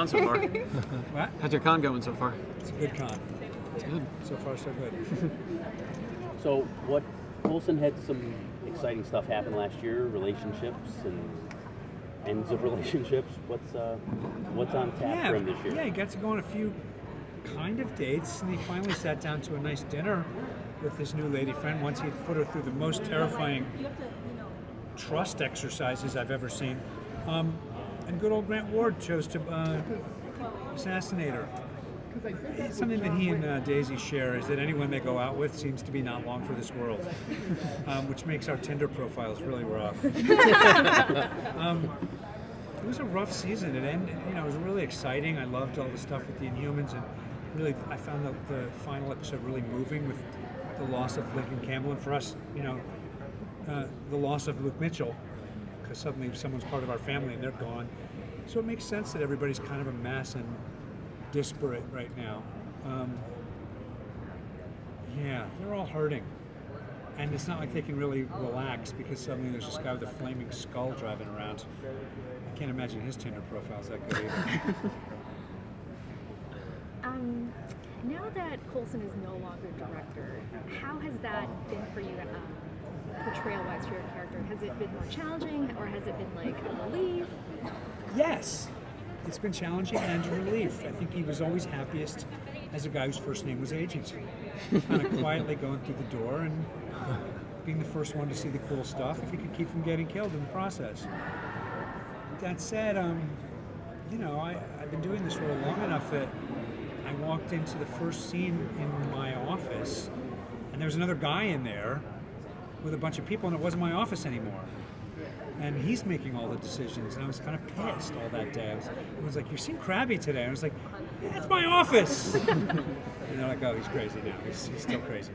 So far. What? How's your con going so far? It's a good con. It's good. So far, so good. So what, Coulson had some exciting stuff happen last year, relationships and ends of relationships. What's on tap for him this year? Yeah, he got to go on a few kind of dates, and he finally sat down to a nice dinner with his new lady friend once he put her through the most terrifying trust exercises I've ever seen. And good old Grant Ward chose to assassinate her. It's something that he and Daisy share is that anyone they go out with seems to be not long for this world, which makes our Tinder profiles really rough. It was a rough season. It ended, it was really exciting. I loved all the stuff with the Inhumans, and really, I found the final episode really moving with the loss of Lincoln Campbell, and for us, the loss of Luke Mitchell, because suddenly someone's part of our family and they're gone. So it makes sense that everybody's kind of a mess and disparate right now. They're all hurting. And it's not like they can really relax because suddenly there's this guy with a flaming skull driving around. I can't imagine his Tinder profile's that good either. Now that Coulson is no longer director, how has that been for you, portrayal-wise for your character? Has it been more challenging, or has it been like a relief? Yes, it's been challenging and a relief. I think he was always happiest as a guy whose first name was Agent. Kind of quietly going through the door and being the first one to see the cool stuff if he could keep from getting killed in the process. That said, I've been doing this role long enough that I walked into the first scene in my office and there was another guy in there with a bunch of people and it wasn't my office anymore. And he's making all the decisions, and I was kind of pissed all that day. I was like, "You seem crabby today." And I was like, "Yeah, it's my office." And they're like, "Oh, he's crazy now. He's still crazy."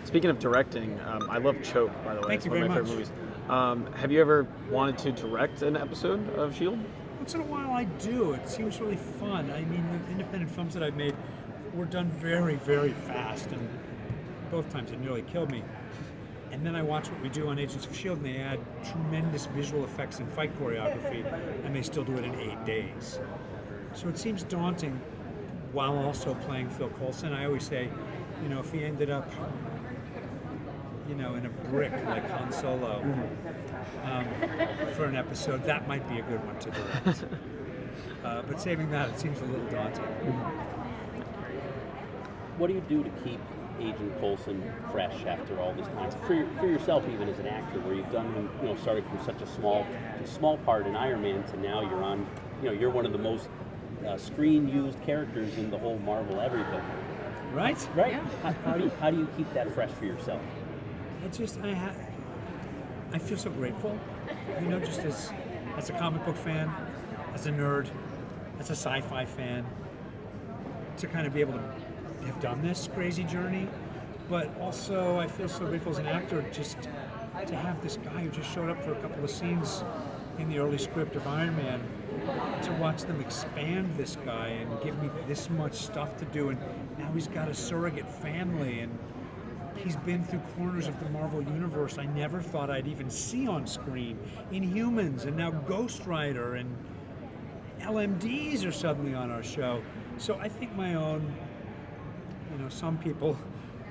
Speaking of directing, I love Choke, by the way. Thank it's you one very of my much. favorite movies. Have you ever wanted to direct an episode of S.H.I.E.L.D.? Once in a while I do. It seems really fun. I mean, the independent films that I've made were done very, very fast, and both times it nearly killed me. And then I watch what we do on Agents of S.H.I.E.L.D. and they add tremendous visual effects and fight choreography, and they still do it in 8 days. So it seems daunting while also playing Phil Coulson. I always say, if he ended up, in a brick like Han Solo for an episode, that might be a good one to direct. But saving that, it seems a little daunting. What do you do to keep Agent Coulson fresh after all this time? For yourself, even as an actor, where you've done, started from such a small part in Iron Man to now you're on, you're one of the most screen-used characters in the whole Marvel everything. Right? Right. Yeah. How do you keep that fresh for yourself? I feel so grateful, just as a comic book fan, as a nerd, as a sci-fi fan, to kind of be able to have done this crazy journey, but also I feel so grateful as an actor just to have this guy who just showed up for a couple of scenes in the early script of Iron Man, to watch them expand this guy and give me this much stuff to do, and now he's got a surrogate family, and he's been through corners of the Marvel Universe I never thought I'd even see on screen. Inhumans, and now Ghost Rider, and LMDs are suddenly on our show. So I think my own, some people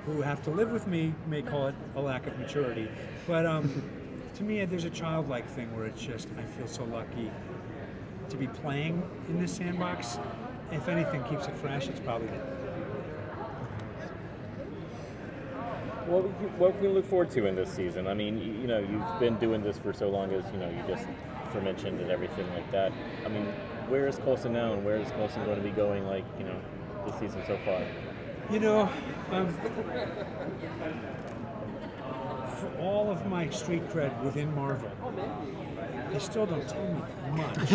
who have to live with me may call it a lack of maturity. But to me, there's a childlike thing where it's just, I feel so lucky to be playing in this sandbox. If anything keeps it fresh, it's probably it. What can we look forward to in this season? I mean, you've been doing this for so long, as you just mentioned and everything like that. I mean, where is Coulson now, and where is Coulson going to be going, this season so far? For all of my street cred within Marvel, they still don't tell me much.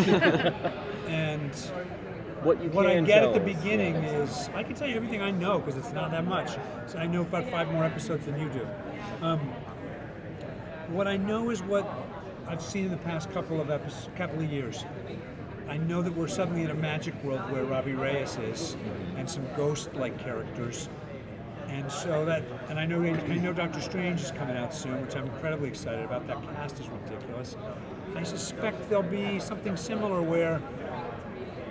And what I get at the beginning is, I can tell you everything I know because it's not that much. So I know about 5 more episodes than you do. What I know is what I've seen in the past couple of years. I know that we're suddenly in a magic world where Robbie Reyes is, and some ghost-like characters, And so and I know Doctor Strange is coming out soon, which I'm incredibly excited about. That cast is ridiculous. I suspect there'll be something similar where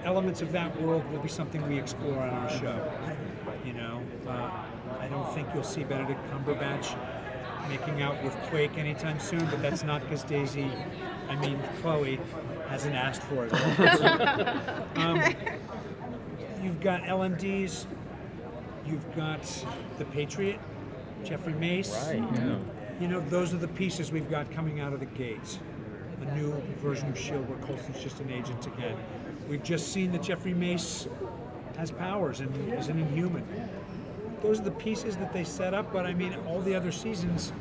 elements of that world will be something we explore on our show. You know, I don't think you'll see Benedict Cumberbatch making out with Quake anytime soon, but that's not because Chloe hasn't asked for it. You've got LMDs, you've got the Patriot, Jeffrey Mace. Right. Yeah. You know, those are the pieces we've got coming out of the gates. A new version of S.H.I.E.L.D. where Coulson's just an agent again. We've just seen that Jeffrey Mace has powers and is an Inhuman. Those are the pieces that they set up, but I mean, all the other seasons,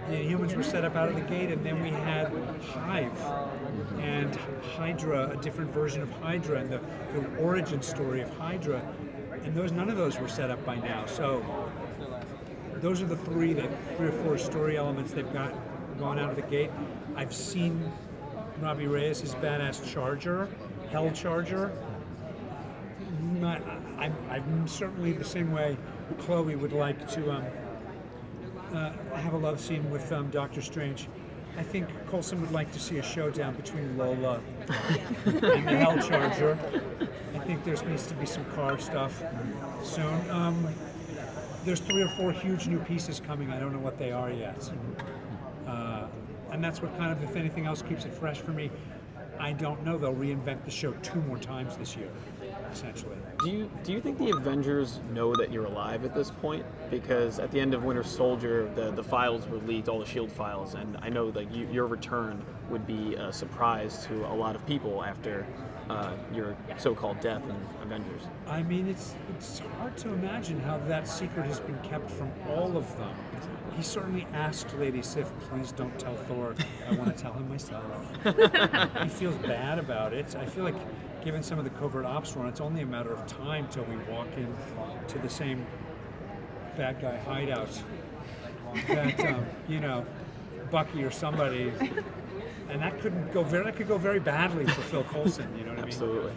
the Inhumans were set up out of the gate, and then we had Hive and Hydra, a different version of Hydra, and the origin story of Hydra, and none of those were set up by now. So those are the three or four story elements they've got going out of the gate. I've seen Robbie Reyes' badass Charger, Hell Charger. I'm certainly the same way Chloe would like to have a love scene with Doctor Strange. I think Coulson would like to see a showdown between Lola and the Hell Charger. I think there needs to be some car stuff soon. There's 3 or 4 huge new pieces coming. I don't know what they are yet. And that's what kind of, if anything else, keeps it fresh for me. I don't know. They'll reinvent the show 2 more times this year, essentially. Do you think the Avengers know that you're alive at this point? Because at the end of Winter Soldier, the files were leaked, all the S.H.I.E.L.D. files, and I know that your return would be a surprise to a lot of people after your so-called death in Avengers. I mean, it's hard to imagine how that secret has been kept from all of them. He certainly asked Lady Sif, please don't tell Thor. I want to tell him myself. He feels bad about it. I feel like, given some of the covert ops run, it's only a matter of time till we walk in to the same bad guy hideout that, Bucky or somebody, and that could go very badly for Phil Coulson, you know what I mean? Absolutely.